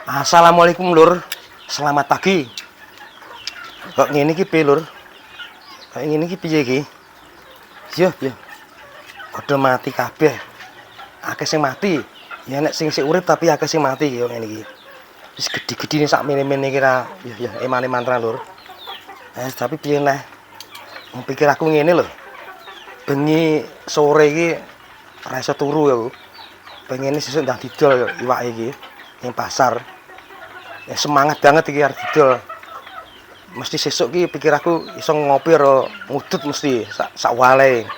Assalamualaikum Lur. Selamat pagi. Kok ngene iki piye Lur? Kok ngene iki piye iki? Yo. Padha mati kabeh. Akeh sing mati. Ya nek sing urip tapi akeh sing mati yo ngene iki. Wis gedhi-gedhine sak mene-mene iki ra ya eman-eman ra Lur. Tapi piye neh? Wong pikir aku ngene lho. Bengi sore iki ora iso turu ya. Pengene sesuk ndang didol iwake iki ning pasar. Ya semangat banget iki arep didol. Mesti sesuk ki pikir aku iso ngopi karo ngudut mesti sak wale.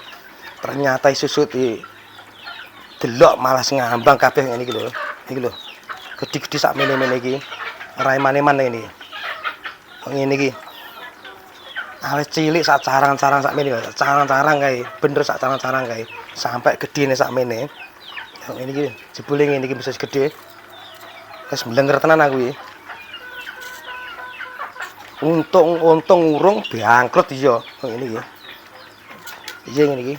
Ternyata sesuk iki delok malas ngambang kabeh ngene iki lho. Iki lho. Gedhi-gedhi sak mene-mene iki. Ora eman-eman ngene iki. Ngene iki. Awet cilik sak carang-carang sak mene, carang-carang kae, bener sak carang-carang kae. Sampai gedine sak mene. Ngene iki jebule ngene iki bisa gede. Wis mlenger tenan aku iki. Untung urung bangkrut iya. Ngene iki. Iya ngene iki.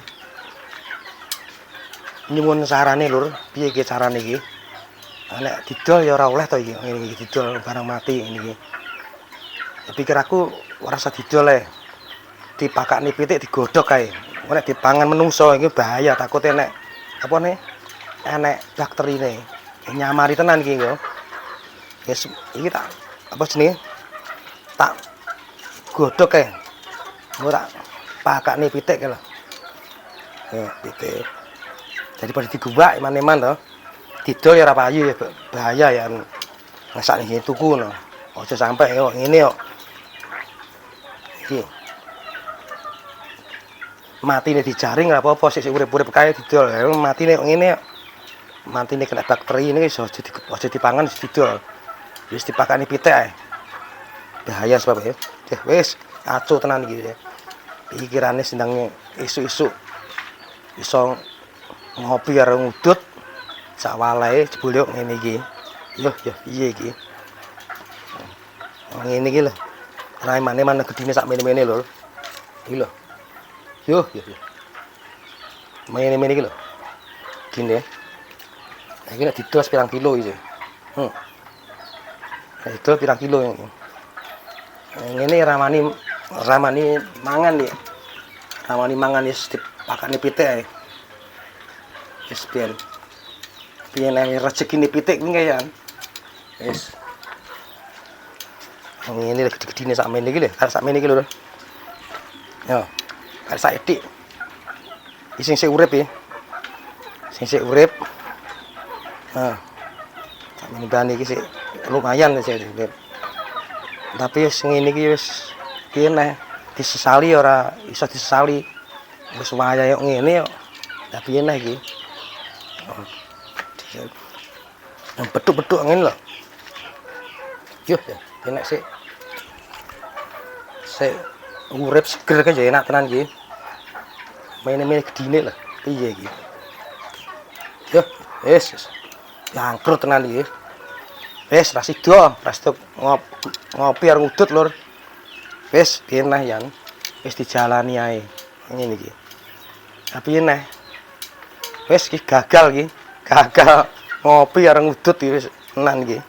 Nyuwun sarane Lur, piye iki carane iki? Nek didol ya ora oleh to iki. Ngene iki didol barang mati ngene iki. Ya pikir aku ora usah didol ae. Dipakakne pitik digodhog kae. Nek dipangan menungso iki bahaya takute nek apa nih? Enek bakterine. Nyamari tenan iki yo. Wis iki tak apa jenenge? Tak godhog kae. Ora pakakne pitik kae lho. Pitik. Daripada digubak eman-eman to. Didol ya ora payu ya bahaya ya. Masak ning tuku no. Aja sampe kok ngene kok. Iki. Matine dijaring ora apa-apa sik urip-urip kae didol. Matine kok ngene kok. Matine kena bakteri ini iso aja dipangan didol. Wis dipakani pitik ae. Bahaya sebab ya. Wis acu tenan iki ya. Pikirane sendang isuk-isuk iso ngopi karo ngudut sak walae jebule ngene iki. Yo piye iki? Ngene iki lho. Ora emane-mane gedine sak mene-mene lho. Iki lho. Yo. Mene-mene iki lho. Gini. Iki nek didol pirang kilo iki. Itu pirang kilo ini. Ngene ramani mangan ya. Ramani mangan wis dipakane pitik ae. Wis ben. Piye nek rezekine pitik kuwi kaya. Wis. Ngene lho gede-gedene sakmene iki lho, arek sakmene iki lho. Yo. Arek saithik. Iki sing urip ya. Sing urip. Sakmene bane iki sik lumayan sih. Tapi wis ngene iki wis piye neh disesali ora iso disesali. Wis wayahe ngene kok. Lah piye neh iki? Betuk-betuk ngene lho. Yo, enak sih. Urip seger kan ya enak tenan iki. Mene-mene gedine lho. Piye iki? Yo, wis. Bangkrut tenan iki. Wis ra sida ngopi karo ngudut Lur. Wis piye neh yan. Wis dijalani ae. Ngene iki. Tapi piye neh? Wis iki gagal iki. Gagal ngopi karo ngudut iki wis tenan iki.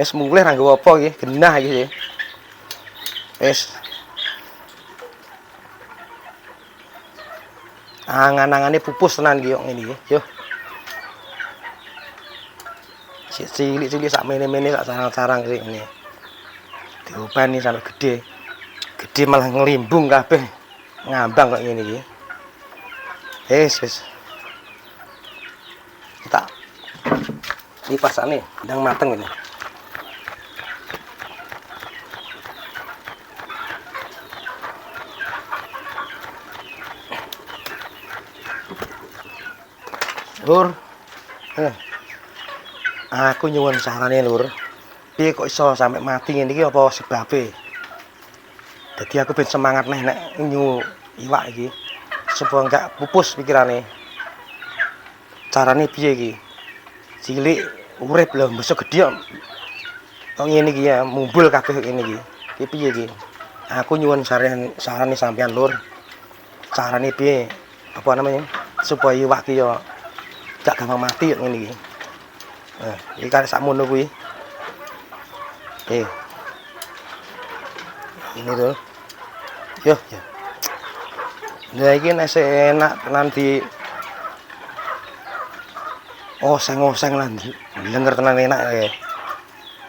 Wis mulih ra nggo apa iki, genah iki. Wis. Angan-angane pupus tenan iki kok ngene iki. Yo. Cilik-cilik sak mene-mene sak sarang-sarang iki ngene. Diopeni sampe gede. Gede malah ngelimbung kabeh. Ngambang kok ngene iki. Wis. Tak dipasane ndang mateng ini. Lur. Aku nyuwun sarane Lur. Piye kok iso sampe mati ngene iki apa sebabe? Dadi aku ben semangat nek nyu iwak iki. Supaya enggak pupus pikirane. Carane piye iki? Cilik urip lho besok gedhe kok ngene iki ya mumbul kabeh ngene iki. Ki piye iki? Aku nyuwun sarane sampean Lur. Carane piye? Apa namanya? Supaya iwak ki yo gak gampang mati ngene iki. Iki kan sakmono kuwi. Eh, ini lur. Yo, yo. Lah iki nek enak tenan di oseng-oseng lan denger tenan enak ya.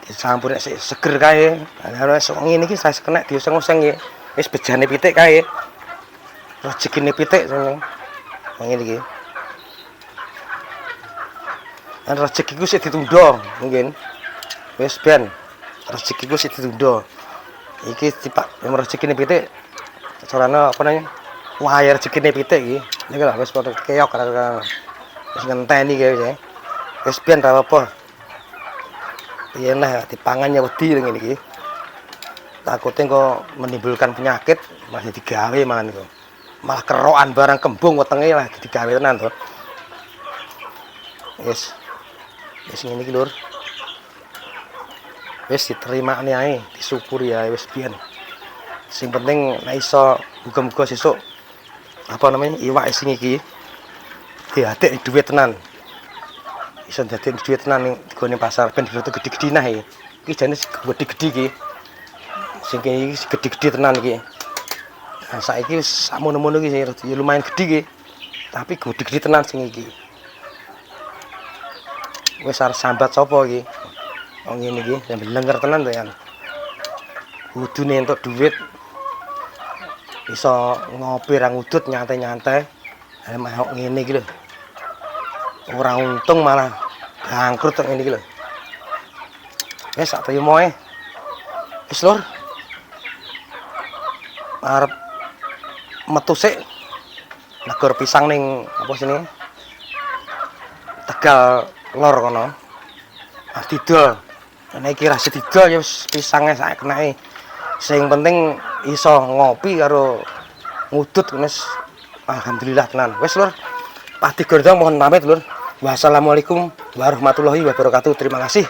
Dicampur nek seger kae. Lah wis ngene iki saya kena dioseng-oseng ya. Wis bejane pitik kae. Rezekine pitik sing ngene iki. Kan rezekiku sik ditunda mungkin. Wis ben rezekiku sik ditunda. Iki tipak rezekine pitik carane apa namanya? Wahai rezekine pitik iki. Niki lho wis padha keok kan. Wis ngenteni kae wis. Wis ben ra apa. Piye nah dipangan ya wedi ngene iki. Takute kok menimbulkan penyakit masih digawe mangan iku. Malah kerokan barang kembung wetenge lah digawe tenan to. Wis ngene iki lur. Wis diterimane ae, disyukuri ya wis biyen. Sing penting nek iso muga-muga sesuk apa namanya iwak sing iki diadek duit tenan. Iso dadi duit tenan ning gone pasar ben diroto gede-gede nah iki. Iki jane gede-gede iki. Sing iki gede-gede tenan iki. Nah, saiki wis samono-mono iki ya lumayan gede iki. Tapi gede-gede tenan sing iki. Wis arep sambat sapa iki? Wong ngene iki sampe lenger tenan to ya. Kudune entuk duit iso ngopi ra ngudut nyantai-nyantai. Mah ngene iki lho. Ora untung malah bangkrut kok ngene iki lho. Wis sak trimo ae. Wis lur. Arep metu sik. Negor pisang ning apa sini? Tegal lor kono. Ah didol. Nek iki ra didol ya wis pisange sak kenake. Sing penting iso ngopi karo ngudut wis alhamdulillah tenan. Wis lur. Pati Gondong mohon pamit lur. Wassalamualaikum warahmatullahi wabarakatuh. Terima kasih.